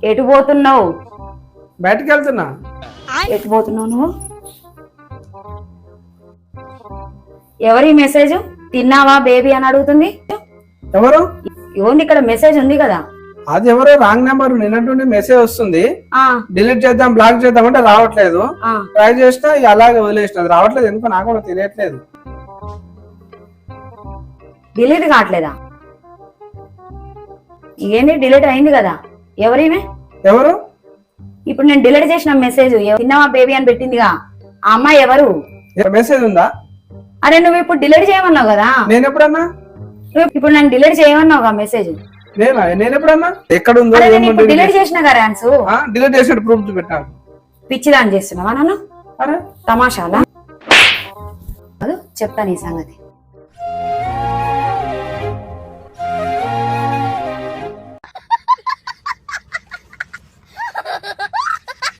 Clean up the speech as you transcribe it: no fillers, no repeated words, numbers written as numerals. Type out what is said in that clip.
ఎటు పోతున్నావు? బయటకు వెళ్తున్నా. ఎటు పోతున్నావు నువ్వు? ఎవరి మెసేజ్? తిన్నావా బేబీ అని అడుగుతుంది. ఎవరు? ఇవ్వండి, ఇక్కడ మెసేజ్ ఉంది కదా. అది ఎవరో రాంగ్ నెంబర్. నిన్నటువంటి మెసేజ్ వస్తుంది, ఆ డిలీట్ చేద్దాం బ్లాక్ చేద్దాం అంటే రావట్లేదు. ఆ ట్రై చేసినా ఇక అలాగే వదిలేసిన, రావట్లేదు. ఎందుకో నాకు కూడా తెలియట్లేదు. డిలీట్ కావట్లేదా? ఏంది, డిలీట్ అయింది కదా. ఎవరిమే? ఎవరు? ఇప్పుడు నేను డిలీట్ చేసిన మెసేజ్ తిన్నావా బేబీ అని పెట్టిందిగా, ఆ అమ్మాయి ఎవరు? మెసేజ్ ఉందా? అరే నువ్వు ఇప్పుడు డిలీట్ చేయమన్నావు కదా. నేను ఎప్పుడన్నా? ఇప్పుడు నేను డిలీట్ చేయమన్నావుగా మెసేజ్. నేను ఎప్పుడన్నా? ఎక్కడ ఉందో డిలీట్ చేసిన కదా ఆన్సు. డిలీట్ చేసినట్టు ప్రూఫ్ చూపెట్టాను. పిచ్చిదాన్ని చేస్తున్నావా నన్ను? అరే తమాషాలా? చెప్తాను ఈ సంగతి.